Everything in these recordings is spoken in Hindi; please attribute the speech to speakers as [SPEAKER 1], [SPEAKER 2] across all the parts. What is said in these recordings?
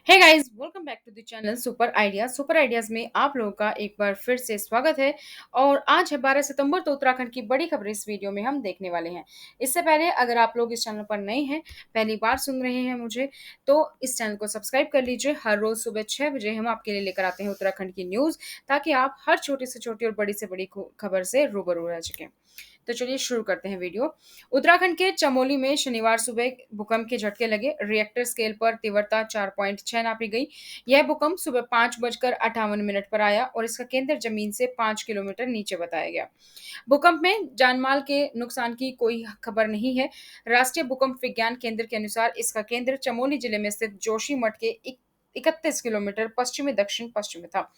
[SPEAKER 1] Hey guys, welcome back to the channel super ideas में आप लोगों का एक बार फिर से स्वागत है। और आज है 12 सितंबर, तो उत्तराखंड की बड़ी खबर इस वीडियो में हम देखने वाले हैं। इससे पहले अगर आप लोग इस चैनल पर नए हैं, पहली बार सुन रहे हैं मुझे, तो इस चैनल को सब्सक्राइब कर लीजिए। हर रोज सुबह 6 बजे हम आपके लिए लेकर आते हैं उत्तराखंड की न्यूज़, ताकि आप हर छोटी से छोटी और बड़ी से बड़ी खबर से रूबरू रह सकें। तो चलिए शुरू करते हैं वीडियो। उत्तराखंड के चमोली में शनिवार सुबह भूकंप के झटके लगे। रिएक्टर स्केल पर तीव्रता 4.6 नापी गई। यह भूकंप सुबह 5:58 पर आया और इसका केंद्र जमीन से 5 किलोमीटर नीचे बताया गया। भूकंप में जानमाल के नुकसान की कोई खबर नहीं है। राष्ट्रीय भूकंप विज्ञान केंद्र के अनुसार इसका केंद्र चमोली जिले में स्थित जोशी मठ के 31 किलोमीटर पश्चिमी दक्षिण पश्चिम में था।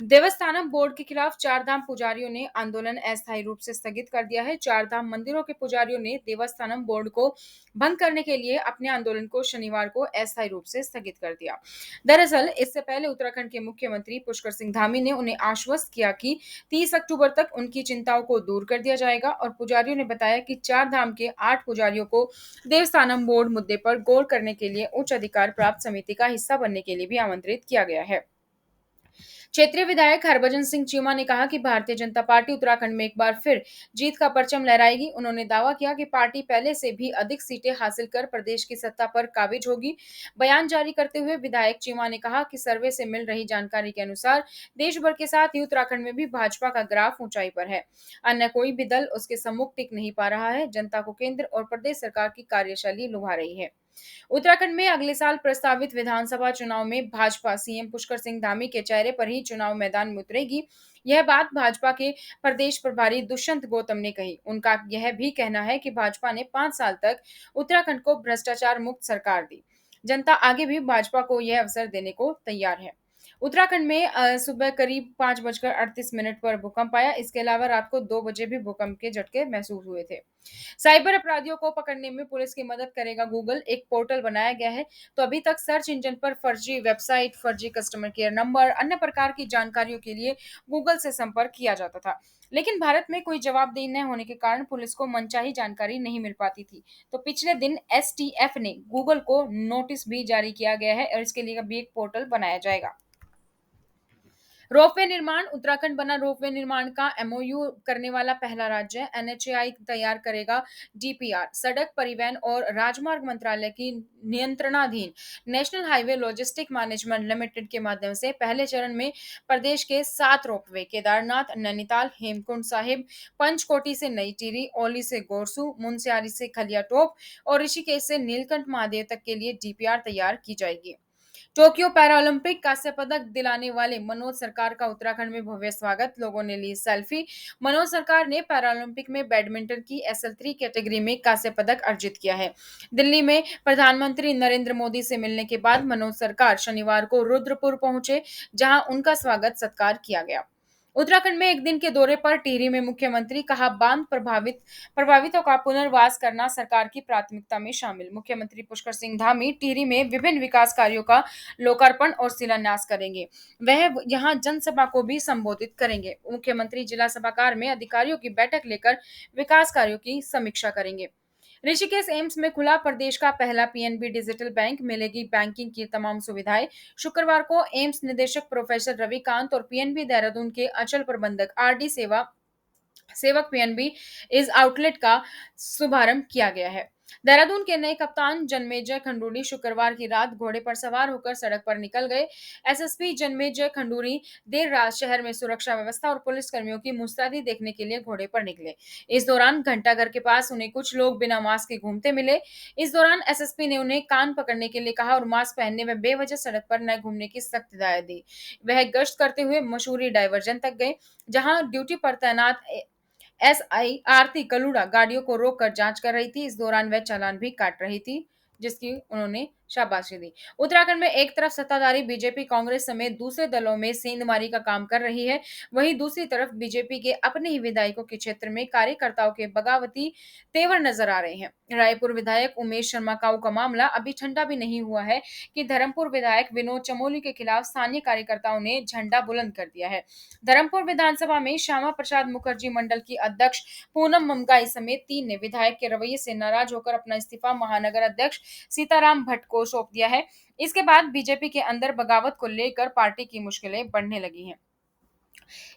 [SPEAKER 1] देवस्थानम बोर्ड के खिलाफ चारधाम पुजारियों ने आंदोलन अस्थायी रूप से स्थगित कर दिया है। चारधाम मंदिरों के पुजारियों ने देवस्थानम बोर्ड को भंग करने के लिए अपने आंदोलन को शनिवार को अस्थायी रूप से स्थगित कर दिया। दरअसल इससे पहले उत्तराखंड के मुख्यमंत्री पुष्कर सिंह धामी ने उन्हें आश्वस्त किया कि 30 अक्टूबर तक उनकी चिंताओं को दूर कर दिया जाएगा। और पुजारियों ने बताया कि चार धाम के 8 पुजारियों को देवस्थानम बोर्ड मुद्दे पर गौर करने के लिए उच्च अधिकार प्राप्त समिति का हिस्सा बनने के लिए भी आमंत्रित किया गया है। क्षेत्रीय विधायक हरभजन सिंह चीमा ने कहा कि भारतीय जनता पार्टी उत्तराखंड में एक बार फिर जीत का परचम लहराएगी। उन्होंने दावा किया कि पार्टी पहले से भी अधिक सीटें हासिल कर प्रदेश की सत्ता पर काबिज होगी। बयान जारी करते हुए विधायक चीमा ने कहा कि सर्वे से मिल रही जानकारी के अनुसार देश भर के साथ ही उत्तराखंड में भी भाजपा का ग्राफ ऊंचाई पर है। अन्य कोई भी दल उसके सम्मुख टिक नहीं पा रहा है। जनता को केंद्र और प्रदेश सरकार की कार्यशैली लुभा रही है। उत्तराखंड में अगले साल प्रस्तावित विधानसभा चुनाव में भाजपा सीएम पुष्कर सिंह धामी के चेहरे पर ही चुनाव मैदान में उतरेगी। यह बात भाजपा के प्रदेश प्रभारी दुष्यंत गौतम ने कही। उनका यह भी कहना है कि भाजपा ने 5 साल तक उत्तराखंड को भ्रष्टाचार मुक्त सरकार दी। जनता आगे भी भाजपा को यह अवसर देने को तैयार है। उत्तराखंड में सुबह करीब 5:38 पर भूकंप आया। इसके अलावा रात को 2 बजे भी भूकंप के झटके महसूस हुए थे। साइबर अपराधियों को पकड़ने में पुलिस की मदद करेगा गूगल। एक पोर्टल बनाया गया है। तो अभी तक सर्च इंजन पर फर्जी वेबसाइट, फर्जी कस्टमर केयर नंबर, अन्य प्रकार की जानकारियों के लिए गूगल से संपर्क किया जाता था। लेकिन भारत में कोई जवाबदेही न होने के कारण पुलिस को मनचाही जानकारी नहीं मिल पाती थी। तो पिछले दिन एसटीएफ ने गूगल को नोटिस भी जारी किया गया है और इसके लिए अभी एक पोर्टल बनाया जाएगा। रोपवे निर्माण। उत्तराखंड बना रोपवे निर्माण का एमओयू करने वाला पहला राज्य। एनएचएआई तैयार करेगा डीपीआर। सड़क परिवहन और राजमार्ग मंत्रालय की नियंत्रणाधीन national highway logistic management limited के माध्यम से पहले चरण में प्रदेश के 7 रोपवे केदारनाथ, नैनीताल, हेमकुंड साहिब, पंचकोटी से नई टिहरी, औली से गोरसू, मुनस्यारी से खलियाटोप और ऋषिकेश से नीलकंठ महादेव तक के लिए डीपीआर तैयार की जाएगी। टोक्यो पैरालंपिक कांस्य पदक दिलाने वाले मनोज सरकार का उत्तराखंड में भव्य स्वागत। लोगों ने ली सेल्फी। मनोज सरकार ने पैरालंपिक में बैडमिंटन की एसएल3 कैटेगरी में कांस्य पदक अर्जित किया है। दिल्ली में प्रधानमंत्री नरेंद्र मोदी से मिलने के बाद मनोज सरकार शनिवार को रुद्रपुर पहुंचे, जहां उनका स्वागत सत्कार किया गया। उत्तराखंड में एक दिन के दौरे पर टिहरी में मुख्यमंत्री। कहा, बांध प्रभावितों का पुनर्वास करना सरकार की प्राथमिकता में शामिल। मुख्यमंत्री पुष्कर सिंह धामी टिहरी में विभिन्न विकास कार्यों का लोकार्पण और शिलान्यास करेंगे। वह यहां जनसभा को भी संबोधित करेंगे। मुख्यमंत्री जिला सभागार में अधिकारियों की बैठक लेकर विकास कार्यों की समीक्षा करेंगे। ऋषिकेश एम्स में खुला प्रदेश का पहला पीएनबी डिजिटल बैंक। मिलेगी बैंकिंग की तमाम सुविधाएं। शुक्रवार को एम्स निदेशक प्रोफेसर रविकांत और पीएनबी देहरादून के अचल प्रबंधक आरडी सेवक पीएनबी इस आउटलेट का शुभारंभ किया गया है। देहरादून के नए कप्तान जन्मेजय खंडूरी शुक्रवार की रात घोड़े पर सवार होकर सड़क पर निकल गए। एसएसपी जन्मेजय खंडूरी देर रात शहर में सुरक्षा व्यवस्था और पुलिस कर्मियों की मुस्तैदी देखने के लिए घोड़े पर निकले। इस दौरान घंटाघर के पास उन्हें कुछ लोग बिना मास्क के घूमते मिले। इस दौरान एसएसपी ने उन्हें कान पकड़ने के लिए कहा और मास्क पहनने व बेवजह सड़क पर न घूमने की सख्त हिदायत दी। वह गश्त करते हुए मशहूरी डायवर्जन तक गए, जहां ड्यूटी पर तैनात एसआई आरती कलूड़ा गाड़ियों को रोककर जांच कर रही थी। इस दौरान वह चालान भी काट रही थी, जिसकी उन्होंने शाबाशी दी। उत्तराखंड में एक तरफ सत्ताधारी बीजेपी कांग्रेस समेत दूसरे दलों में सेंधमारी का काम कर रही है, वहीं दूसरी तरफ बीजेपी के अपने ही विधायकों के क्षेत्र में कार्यकर्ताओं के बगावती तेवर नजर आ रहे हैं। रायपुर विधायक उमेश शर्मा काऊ का मामला अभी ठंडा भी नहीं हुआ है कि धर्मपुर विधायक विनोद चमोली के खिलाफ स्थानीय कार्यकर्ताओं ने झंडा बुलंद कर दिया है। धर्मपुर विधानसभा में श्यामा प्रसाद मुखर्जी मंडल की अध्यक्ष पूनम ममगाई समेत 3 ने विधायक के रवैये से नाराज होकर अपना इस्तीफा महानगर अध्यक्ष सीताराम भट्ट को को सौंप दिया है। इसके बाद बीजेपी के अंदर बगावत को लेकर पार्टी की मुश्किलें बढ़ने लगी हैं।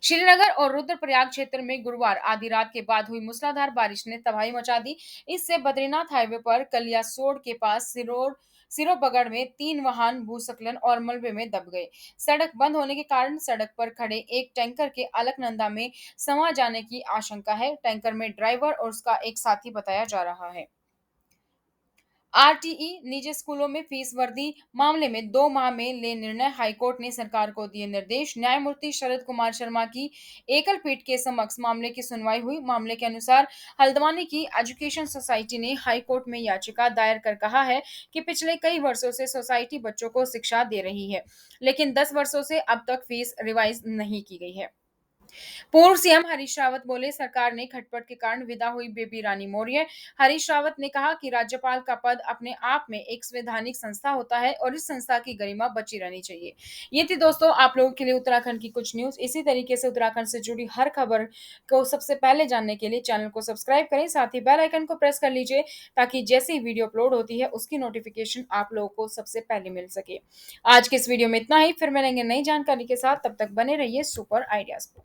[SPEAKER 1] श्रीनगर और रुद्रप्रयाग क्षेत्र में गुरुवार आधी रात के बाद हुई मूसलाधार बारिश ने तबाही मचा दी। इससे बद्रीनाथ हाईवे पर कलियासोड़ के पास सिरोबगढ़ में 3 वाहन भूस्खलन और मलबे में दब गए। सड़क बंद होने के कारण सड़क पर खड़े एक टैंकर के अलकनंदा में समा जाने की आशंका है। टैंकर में ड्राइवर और उसका एक साथी बताया जा रहा है। आरटीई निजी स्कूलों में फीस वृद्धि मामले में 2 माह में ले निर्णय, हाईकोर्ट ने सरकार को दिए निर्देश। न्यायमूर्ति शरद कुमार शर्मा की एकल पीठ के समक्ष मामले की सुनवाई हुई। मामले के अनुसार हल्द्वानी की एजुकेशन सोसाइटी ने हाईकोर्ट में याचिका दायर कर कहा है कि पिछले कई वर्षों से सोसाइटी बच्चों को शिक्षा दे रही है, लेकिन 10 वर्षों से अब तक फीस रिवाइज नहीं की गई है। पूर्व सीएम हरीश रावत बोले, सरकार ने खटपट के कारण विदा हुई बेबी रानी मौर्य। हरीश रावत ने कहा कि राज्यपाल का पद अपने आप में एक संवैधानिक संस्था होता है और इस संस्था की गरिमा बची रहनी चाहिए। ये थी दोस्तों आप लोगों के लिए उत्तराखंड की कुछ न्यूज। इसी तरीके से उत्तराखंड से जुड़ी हर खबर को सबसे पहले जानने के लिए चैनल को सब्सक्राइब करें, साथ ही बेल आइकन को प्रेस कर लीजिए ताकि जैसे ही वीडियो अपलोड होती है उसकी नोटिफिकेशन आप लोगों को सबसे पहले मिल सके। आज के इस वीडियो में इतना ही, फिर मिलेंगे नई जानकारी के साथ, तब तक बने रहिए सुपर आइडियाज पर।